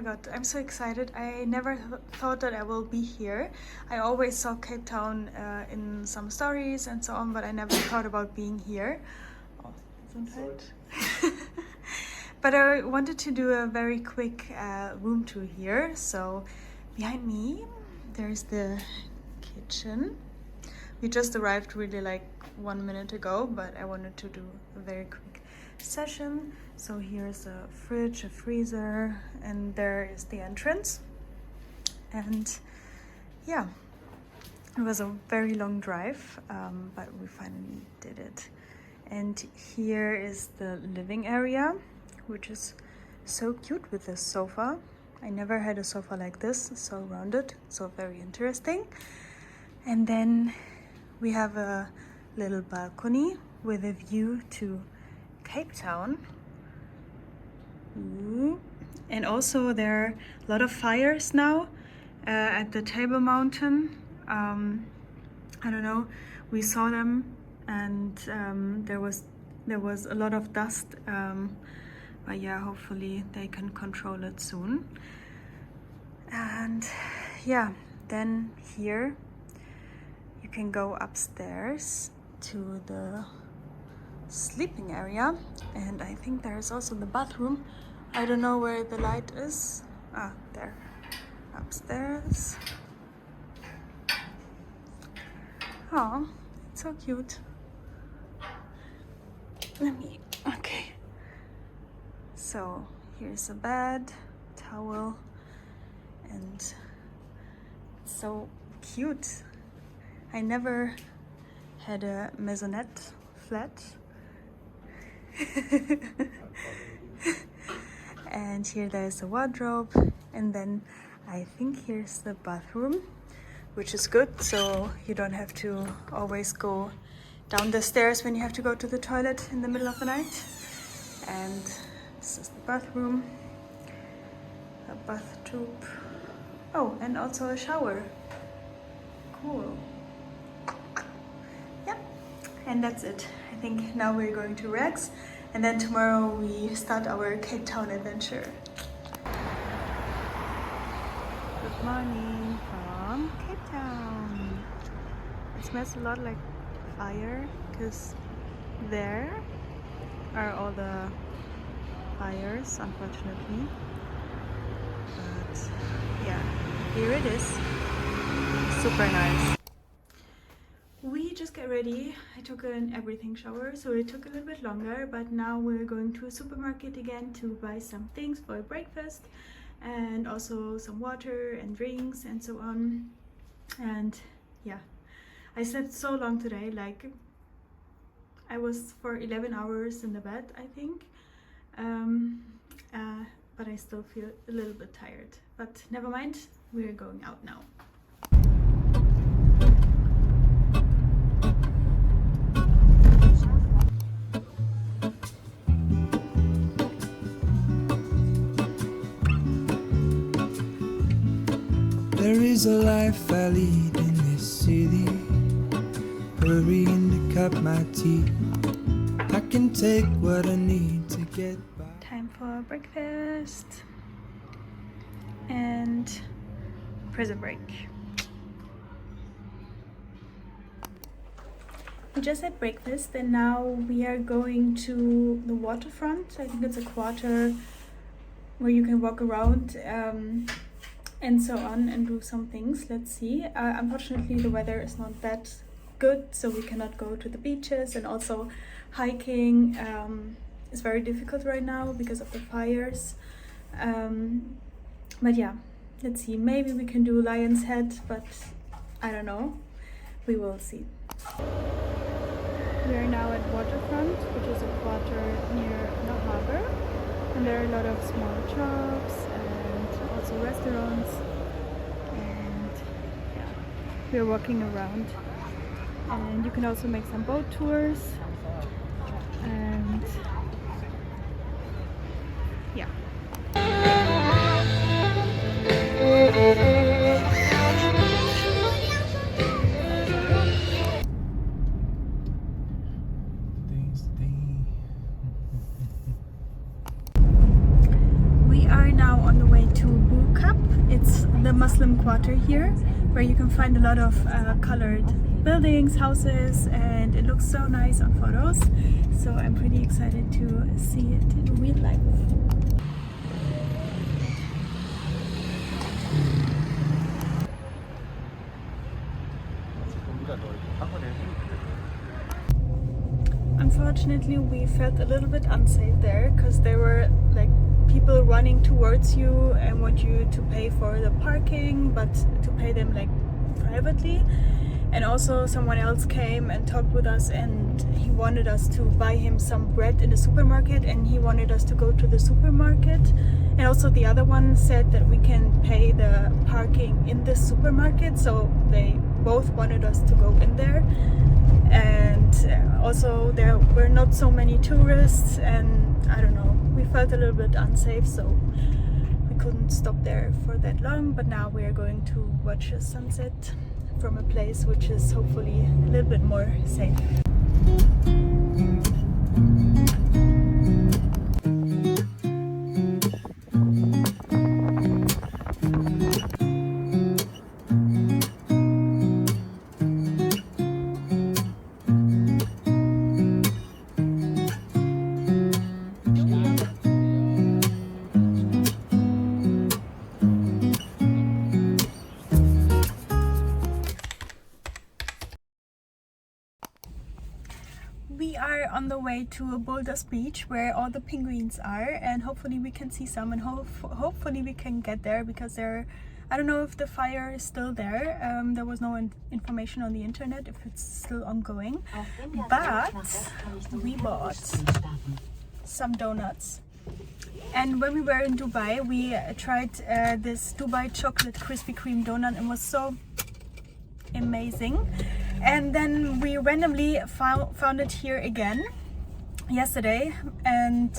my god, I'm so excited. I never thought that I will be here. I always saw Cape Town in some stories and so on, but I never thought about being here. Oh, Gesundheit. But I wanted to do a very quick room tour here. So behind me, there's the kitchen. We just arrived really like 1 minute ago, but I wanted to do a very quick session. So here's a fridge, a freezer, and there is the entrance. And yeah, it was a very long drive, but we finally did it. And here is the living area, which is so cute with this sofa. I never had a sofa like this, so rounded, so very interesting. And then we have a little balcony with a view to Cape Town. Ooh. And also there are a lot of fires now at the Table Mountain. I don't know, we saw them, and there was a lot of dust, but yeah, hopefully they can control it soon. And yeah, then here you can go upstairs to the sleeping area, and I think there's also the bathroom. I don't know where the light is. Ah, there, upstairs. Oh, it's so cute. Okay. So here's a bed, towel, and it's so cute. I never had a maisonette flat. And here there's a wardrobe, and then I think here's the bathroom, which is good, so you don't have to always go down the stairs when you have to go to the toilet in the middle of the night. And this is the bathroom, a bathtub. Oh, and also a shower. Cool. Yeah, and that's it. I think now we're going to relax, and then tomorrow we start our Cape Town adventure. Good morning from Cape Town. It smells a lot like fire because there are all the fires, unfortunately. But yeah, here it is. Super nice. We just got ready. I took an everything shower, so it took a little bit longer, but now we're going to a supermarket again to buy some things for breakfast, and also some water and drinks and so on. And yeah, I slept so long today, like I was for 11 hours in the bed, I think. But I still feel a little bit tired, but never mind, we're going out now. There is a life I lead in this city, hurrying to cut my teeth. I can take what I need to get by. Time for breakfast and prison break. We just had breakfast, and now we are going to the waterfront. I think it's a quarter where you can walk around and so on and do some things. Let's see. Unfortunately, the weather is not that good, so we cannot go to the beaches, and also hiking is very difficult right now because of the fires. But yeah, let's see. Maybe we can do Lion's Head, but I don't know. We will see. We are now at Waterfront, which is a quarter near the harbor, and there are a lot of small shops and also restaurants. And yeah, we are walking around, and you can also make some boat tours. And yeah. We are now on the way to Bukab. It's the Muslim quarter here, where you can find a lot of colored buildings, houses, and it looks so nice on photos. So I'm pretty excited to see it in real life. Unfortunately, we felt a little bit unsafe there because there were like people running towards you and want you to pay for the parking, but to pay them like privately. And also someone else came and talked with us, and he wanted us to buy him some bread in the supermarket, and he wanted us to go to the supermarket. And also the other one said that we can pay the parking in the supermarket, so they both wanted us to go in there. And also there were not so many tourists, and I don't know, we felt a little bit unsafe, so we couldn't stop there for that long. But now we are going to watch a sunset from a place which is hopefully a little bit more safe. We are on the way to Boulders Beach, where all the penguins are, and hopefully we can see some, and hopefully we can get there, because I don't know if the fire is still there. There was no information on the internet if it's still ongoing, but we bought some donuts. And when we were in Dubai, we tried this Dubai chocolate Krispy Kreme donut, and was so amazing. And then we randomly found it here again yesterday, and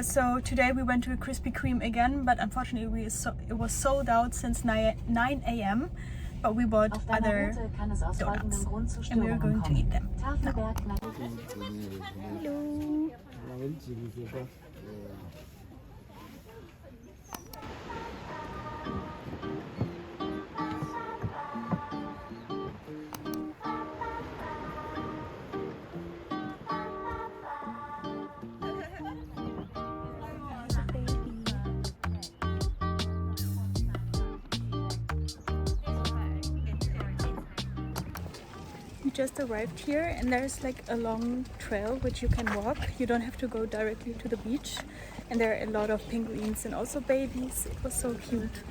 so today we went to a Krispy Kreme again, but unfortunately it was sold out since 9 a.m. But we bought other donuts, and we are going to eat them now. Hello. We just arrived here, and there's like a long trail which you can walk. You don't have to go directly to the beach, and there are a lot of penguins and also babies. It was so cute.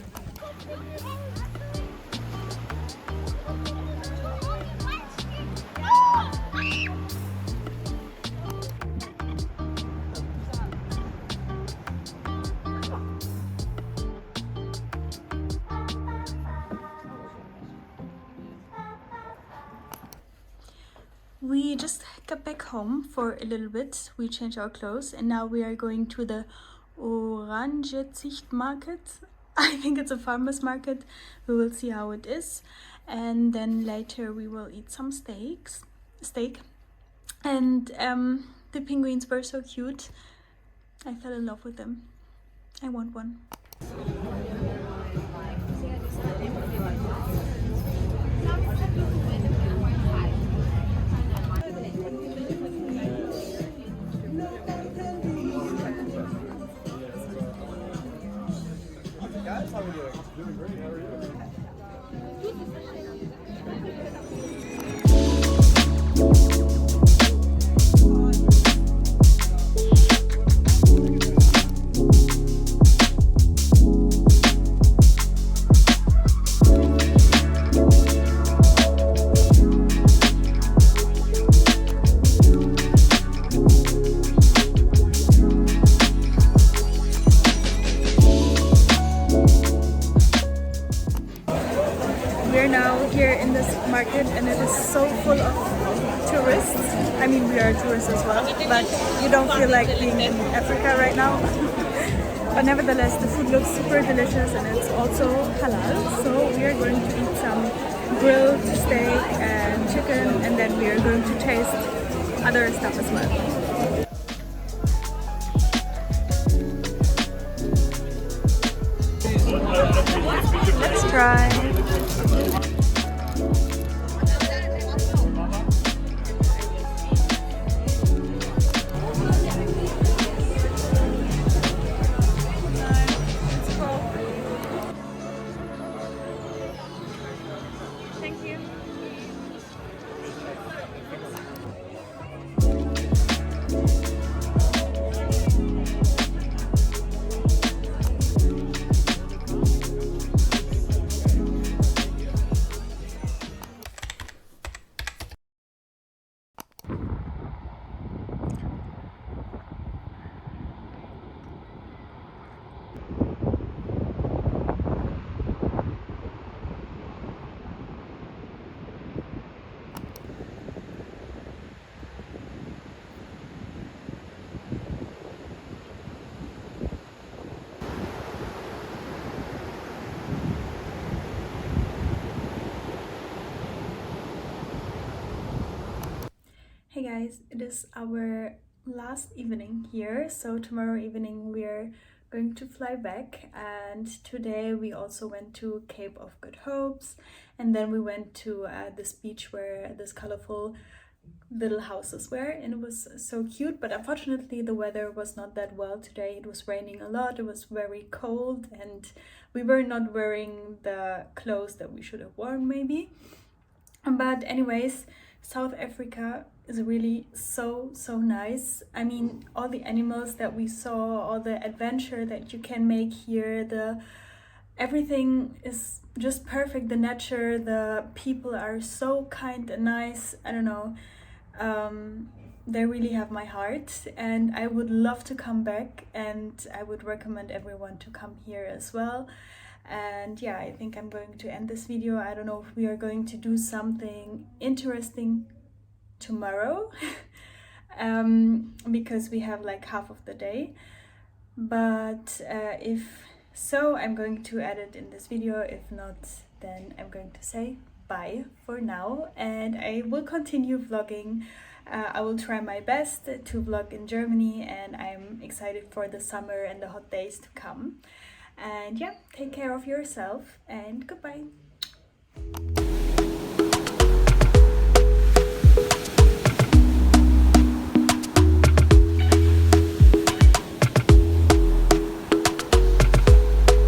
We just got back home for a little bit. We changed our clothes, and now we are going to the Oranjezicht market. I think it's a farmer's market. We will see how it is, and then later we will eat some steak. And the penguins were so cute. I fell in love with them. I want one. How are you doing? Doing great. How are you? We're now here in this market, and it is so full of tourists. I mean, we are tourists as well, but you don't feel like being in Africa right now. But nevertheless, the food looks super delicious, and it's also halal. So we are going to eat some grilled steak and chicken, and then we are going to taste other stuff as well. try. Thank you. Hey guys, it is our last evening here. So tomorrow evening we're going to fly back, and today we also went to Cape of Good Hopes, and then we went to this beach where this colorful little houses were, and it was so cute. But unfortunately the weather was not that well today. It was raining a lot, it was very cold, and we were not wearing the clothes that we should have worn maybe. But anyways, South Africa is really so nice. I mean, all the animals that we saw, all the adventure that you can make here, the everything is just perfect. The nature, the people are so kind and nice. I don't know, they really have my heart, and I would love to come back, and I would recommend everyone to come here as well. And yeah, I think I'm going to end this video. I don't know if we are going to do something interesting tomorrow because we have like half of the day, but if so, I'm going to add it in this video. If not, then I'm going to say bye for now, and I will continue vlogging. I will try my best to vlog in Germany, and I'm excited for the summer and the hot days to come. And yeah, take care of yourself, and goodbye.